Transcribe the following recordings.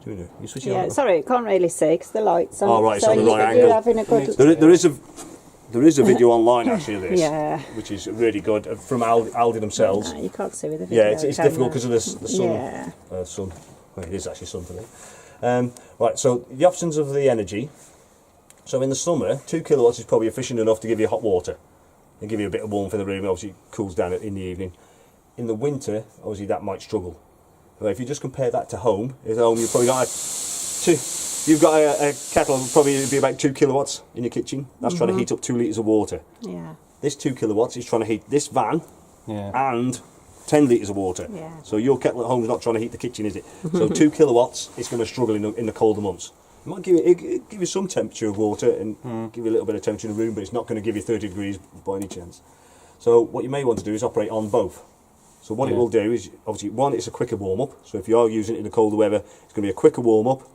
You switching Yeah, on? sorry, can't really see because the light's on. Oh, right, it's so on the you, right you're angle. having a good... There is a video online actually of this, Yeah. which is really good from Aldi themselves. No, you can't see with the video. Yeah, it's difficult because of the sun. Yeah. Sun. Well, it is actually sun today. Right, so the options of the energy. So in the summer, 2 kilowatts is probably efficient enough to give you hot water and give you a bit of warmth in the room. Obviously, it cools down in the evening. In the winter, obviously that might struggle. But if you just compare that to home, at home you've probably got you've got a kettle probably be about 2 kilowatts in your kitchen. That's trying to heat up 2 litres of water. Yeah. This 2 kilowatts is trying to heat this van and 10 litres of water. Yeah. So your kettle at home is not trying to heat the kitchen, is it? So 2 kilowatts is going to struggle in the colder months. It might give you some temperature of water and give you a little bit of temperature in the room, but it's not going to give you 30 degrees by any chance. So what you may want to do is operate on both. So what it will do is, obviously, one, it's a quicker warm-up. So if you are using it in the colder weather, it's going to be a quicker warm-up.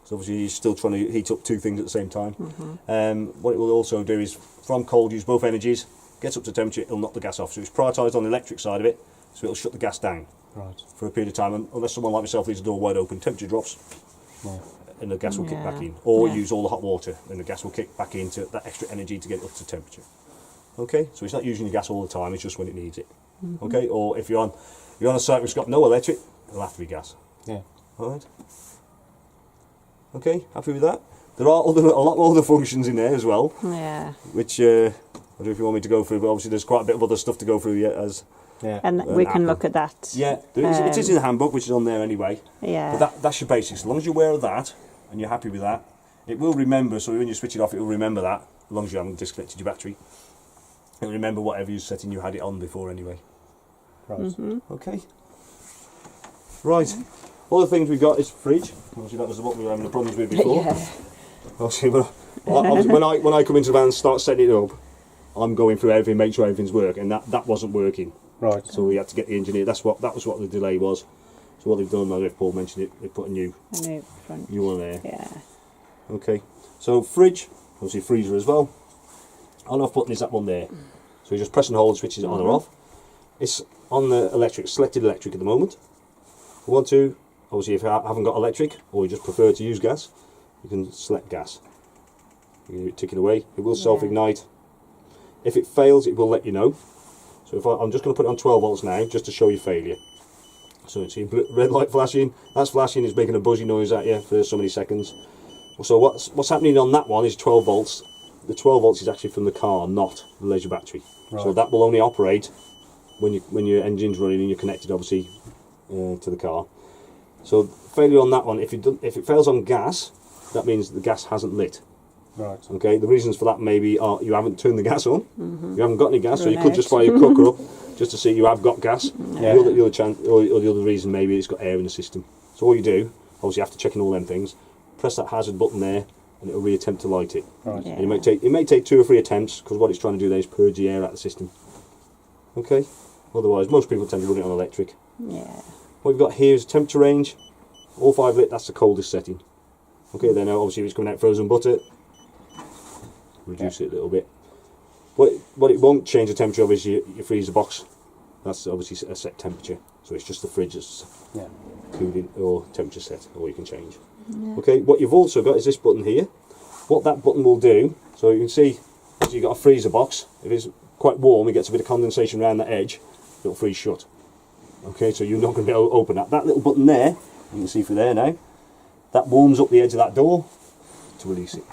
So obviously you're still trying to heat up 2 things at the same time. What it will also do is, from cold, use both energies, gets up to temperature, it'll knock the gas off. So it's prioritised on the electric side of it, so it'll shut the gas down for a period of time. And unless someone like myself leaves the door wide open, temperature drops. And the gas will kick back in, or use all the hot water and the gas will kick back into that extra energy to get it up to temperature. Okay, so it's not using the gas all the time, it's just when it needs it. Okay, or if you're on a site which has got no electric, it'll have to be gas. Yeah. Alright. Okay, happy with that? There are a lot more other functions in there as well. Yeah. Which, I don't know if you want me to go through, but obviously there's quite a bit of other stuff to go through yet as... Yeah. And we can look at that. Yeah, it is in the handbook, which is on there anyway. Yeah. But that's your basics. As long as you're aware of that, and you're happy with that, it will remember, so when you switch it off, it will remember that, as long as you haven't disconnected your battery. It will remember whatever you setting you had it on before anyway. Right. Okay. Right. All the things we've got is fridge. Obviously that was what we were having the problems with before. Obviously, when I come into the van and start setting it up, I'm going through everything, make sure everything's working, and that wasn't working. Right. So we had to get the engineer. That was what the delay was. So what they've done, I don't know if Paul mentioned it, they put a new front. new one there. Yeah. Okay. So fridge, obviously freezer as well. On off button is that one there. So you just press and hold, switches it on or off. It's on the electric, selected electric at the moment. If you want to, obviously if you haven't got electric or you just prefer to use gas, you can select gas. You can tick it away. It will self-ignite. If it fails, it will let you know. So if I'm just going to put it on 12 volts now, just to show you failure. So you see red light flashing. That's flashing. It's making a buzzy noise at you for so many seconds. So what's happening on that one is 12 volts. The 12 volts is actually from the car, not the leisure battery. Right. So that will only operate when your engine's running and you're connected, obviously, to the car. So failure on that one. If it fails on gas, that means the gas hasn't lit. Right. Okay, the reasons for that maybe are you haven't turned the gas on, you haven't got any gas, so you could just fire your cooker up just to see you have got gas. Yeah. The other reason maybe it's got air in the system. So all you do, obviously after checking all them things, press that hazard button there and it'll reattempt to light it. Right. Yeah. And it may take 2 or 3 attempts because what it's trying to do there is purge the air out of the system. Okay, otherwise most people tend to run it on electric. Yeah. What we've got here is temperature range, all 5 lit, that's the coldest setting. Okay, then obviously if it's coming out frozen butter, reduce it a little bit. What it won't change the temperature of is your freezer box. That's obviously a set temperature, so it's just the fridge that's cooling or temperature set, or you can change. Okay, what you've also got is this button here. What that button will do, so you can see, so you've got a freezer box. If it's quite warm, it gets a bit of condensation around the edge, it'll freeze shut. Okay, so you're not going to be able to open that. That little button there, you can see through there now, that warms up the edge of that door to release it.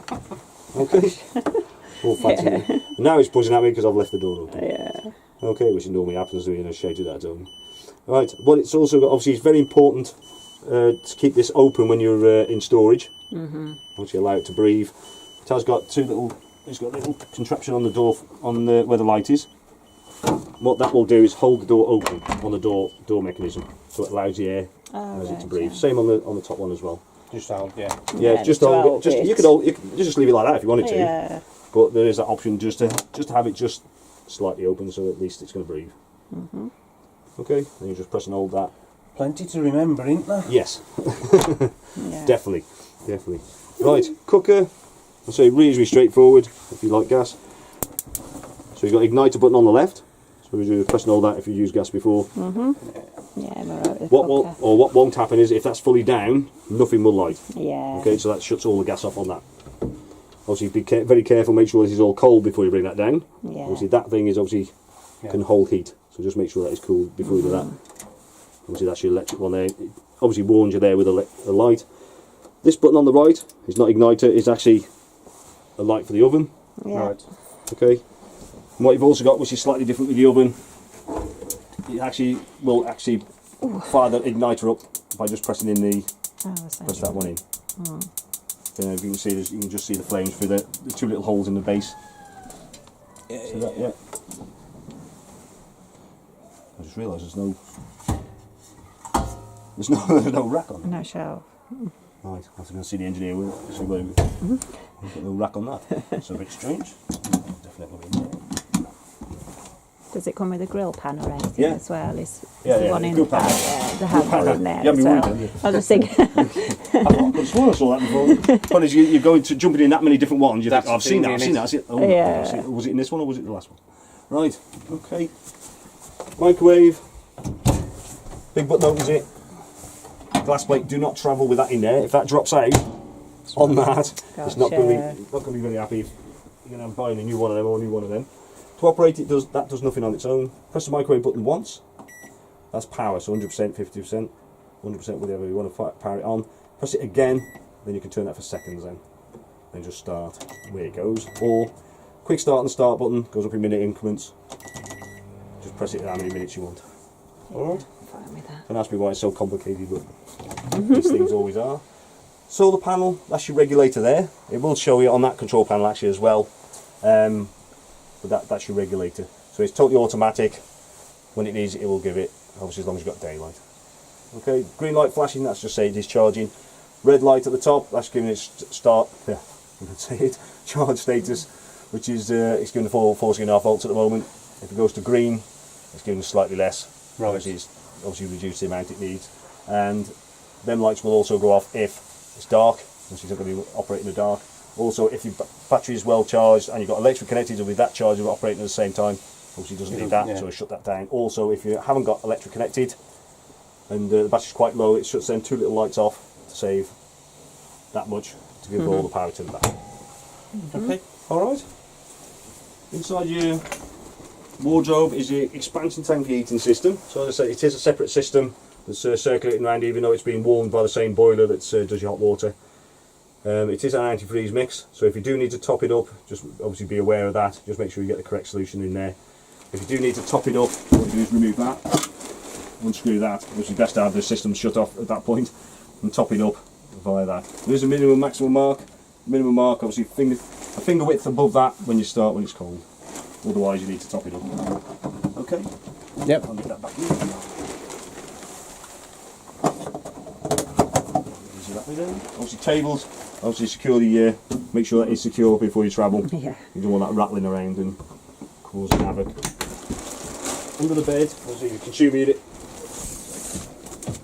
Okay. All fancy. Now it's buzzing at me because I've left the door open. Yeah. Okay, which normally happens when I shouted at home. Right, but it's also got, obviously it's very important to keep this open when you're in storage. Obviously allow it to breathe. It has got it's got a little contraption on the door, where the light is. What that will do is hold the door open on the door mechanism, so it allows the air to breathe. Same on the top one as well. Just hold, Yeah, just hold it. You could just leave it like that if you wanted to. Yeah. But there is that option just to have it just slightly open, so at least it's going to breathe. Okay, and you just press and hold that. Plenty to remember, isn't there? Yes, Yeah. definitely. Right, cooker. I'll say reasonably straightforward if you like gas. So you've got igniter button on the left. So we do press and hold that if you used gas before. Yeah, we're out with What cooker. what won't happen is if that's fully down, nothing will light. Yeah. Okay, so that shuts all the gas off on that. Obviously, be very careful. Make sure this is all cold before you bring that down. Yeah. Obviously, that thing is obviously can hold heat, so just make sure that is cool before you do that. Obviously, that's your electric one there. It obviously warns you there with a light. This button on the right is not igniter; it's actually a light for the oven. Yeah. Right. Okay. And what you've also got, which is slightly different with the oven, it actually will fire the igniter up by just pressing in the press that one in. If you can see, you can just see the flames through the two little holes in the base. See that? Yeah. I just realised there's no rack on it. No shelf. Right, I have to go and see the engineer. So we've got no rack on that. It's a bit strange. Definitely in there. Does it come with a grill pan or anything Yeah. as well? Is Yeah, the yeah, one the in grill the pan. back? Yeah, the handle in there Yeah, as me well. worried, I was just thinking, I could have sworn I saw that before. Funny is you're going to jumping in that many different ones. You think, That's I've the seen thing, that. I've innit? seen that. I've seen that. Oh, my Yeah. God, I've seen it. Was it in this one or was it the last one? Right. Okay. Microwave. Big button opens it. Glass plate. Do not travel with that in there. If that drops out on that, it's not going Gotcha. to be very happy. If you're going to buy a new one of them or a new one of them. To operate it, does nothing on its own. Press the microwave button once. That's power. So 100%, 50%, 100%, whatever you want to power it on. Press it again, then you can turn that for seconds then. Then just start where it goes. Or quick start and start button goes up in minute increments. Just press it how many minutes you want. Alright? fine with that. Don't ask me why it's so complicated, but these things always are. Solar panel, that's your regulator there. It will show you on that control panel actually as well. But that's your regulator. So it's totally automatic. When it needs it, it will give it, obviously as long as you've got daylight. Okay, green light flashing, that's just saying it is charging. Red light at the top, that's giving it start, yeah, I can say it, charge status, which is, it's giving the 14.5 volts at the moment. If it goes to green, it's giving slightly less. Right. Obviously reduce the amount it needs. And them lights will also go off if it's dark, since it's not going to be operating in the dark. Also, if your battery is well charged and you've got electric connected with that charger operating at the same time, obviously it doesn't need that, so shut that down. Also, if you haven't got electric connected and the battery's quite low, it shuts them two little lights off to save that much to give all the power to the battery. Okay, alright. Inside your wardrobe is your expansion tank heating system. So as I say, it is a separate system that's circulating around, even though it's being warmed by the same boiler that does your hot water. It is an antifreeze mix, so if you do need to top it up, just obviously be aware of that. Just make sure you get the correct solution in there. If you do need to top it up, what you do is remove that, unscrew that. It's best to have the system shut off at that point and top it up via that. There's a minimum maximum mark. Minimum mark, obviously a finger width above that when you start when it's cold. Otherwise you need to top it up. Okay? Yep. I'll leave that back in. Easy that way then. Obviously tables, obviously secure the, make sure that it's secure before you travel. Yeah. You don't want that rattling around and causing havoc. Under the bed, obviously your consumer unit.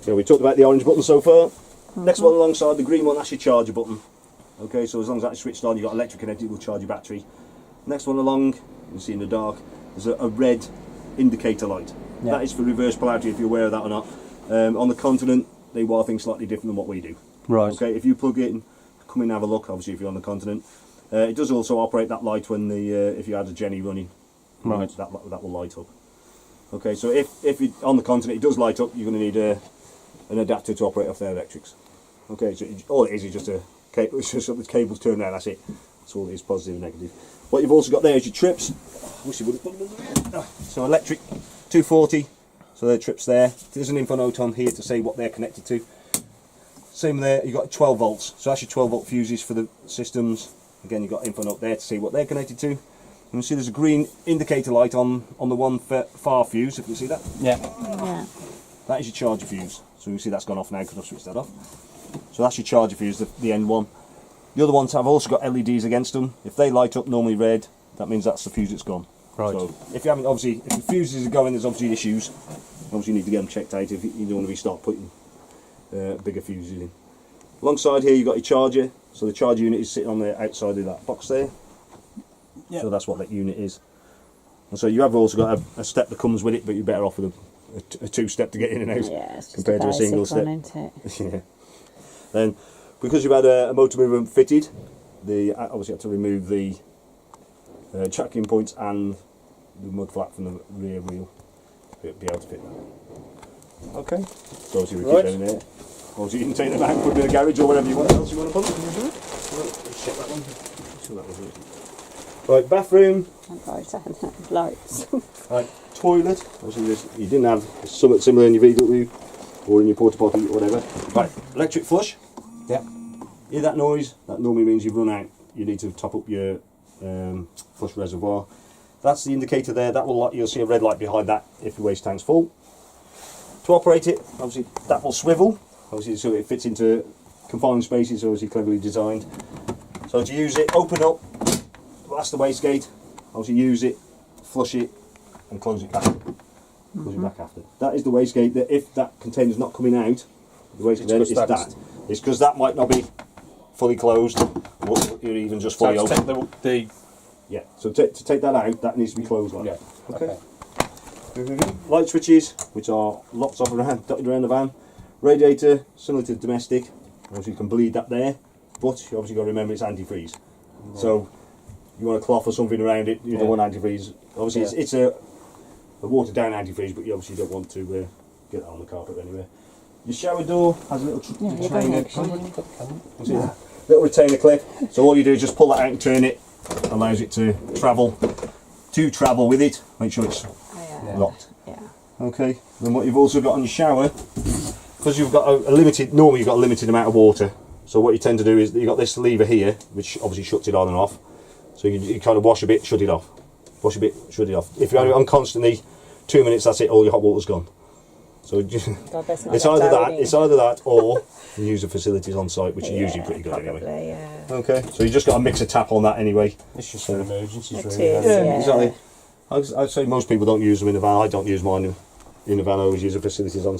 Yeah, we talked about the orange button so far. Next one alongside the green one, that's your charger button. Okay, so as long as that's switched on, you've got electric connected, it will charge your battery. Next one along, you can see in the dark, there's a red indicator light. Yeah. That is for reverse polarity, if you're aware of that or not. On the continent, they wire things slightly different than what we do. Right. Okay, if you plug it in, come in and have a look, obviously if you're on the continent. It does also operate that light when if you had a Jenny running. Right. That will light up. Okay, so if you're on the continent, it does light up, you're going to need an adapter to operate off their electrics. Okay, so all it is just a cable, it's just the cables turn around, that's it. That's all it is, positive and negative. What you've also got there is your trips. Wish you would have put them in there. So electric, 240, so there are trips there. There's an info note on here to say what they're connected to. Same there, you've got 12 volts, so that's your 12 volt fuses for the systems. Again, you've got info note there to see what they're connected to. You can see there's a green indicator light on the one far fuse, if you can see that. Yeah. Yeah. That is your charger fuse. So you can see that's gone off now because I've switched that off. So that's your charger fuse, the end one. The other ones have also got LEDs against them. If they light up normally red, that means that's the fuse that's gone. Right. So if you haven't, obviously, if the fuses are going, there's obviously issues. Obviously you need to get them checked out if you don't want to be start putting bigger fuses in. Alongside here you've got your charger. So the charger unit is sitting on the outside of that box there. Yep. So that's what that unit is. And so you have also got a step that comes with it, but you're better off with a two-step to get in and out Yeah, it's just compared to a basic single step. one, isn't it? Yeah. Then, because you've had a motor movement fitted, obviously you have to remove the tracking points and the mud flap from the rear wheel to be able to fit that. Okay. So obviously we keep them in there. Obviously you can take them out and put them in the garage or whatever else you want to put them. Check that one. So that was it. Right, bathroom. Right, lights. Right, toilet. Obviously you didn't have something similar in your VW or in your porta potty or whatever. Right, electric flush. Yeah. Hear that noise? That normally means you've run out. You need to top up your flush reservoir. That's the indicator there. That will you'll see a red light behind that if your waste tank's full. To operate it, obviously that will swivel. Obviously, so it fits into confined spaces. Obviously, cleverly designed. So to use it, open up. That's the wastegate. Obviously, use it, flush it, and close it back. Close it back after. That is the wastegate. That if that container's not coming out, the wastegate then is that. It's because that might not be fully closed, or even just fully open. The Yeah. So to take that out, that needs to be closed like yeah. that. Okay. Light switches, which are lots of around, dotted around the van. Radiator, similar to the domestic. Obviously you can bleed that there, but you obviously got to remember it's antifreeze. So you want a cloth or something around it. You don't want antifreeze. Obviously it's a watered down antifreeze, but you obviously don't want to get that on the carpet anywhere. Your shower door has a little retainer. Little retainer clip. So all you do is just pull that out and turn it. Allows it to travel with it. Make sure it's locked. Yeah. Okay. Then what you've also got on your shower, because you've got a limited. Normally you've got a limited amount of water. So what you tend to do is you've got this lever here, which obviously shuts it on and off. So you kind of wash a bit, shut it off. Wash a bit, shut it off. If you have it on constantly, 2 minutes, that's it. All your hot water's gone. So it's either that, or you use the facilities on site, which are usually pretty good anyway. Yeah. Okay. So you just got to mix a tap on that anyway. It's just for emergencies, It really. is, Yeah, yeah. exactly. I'd say most people don't use them in the van. I don't use mine in the van. I always use the facilities on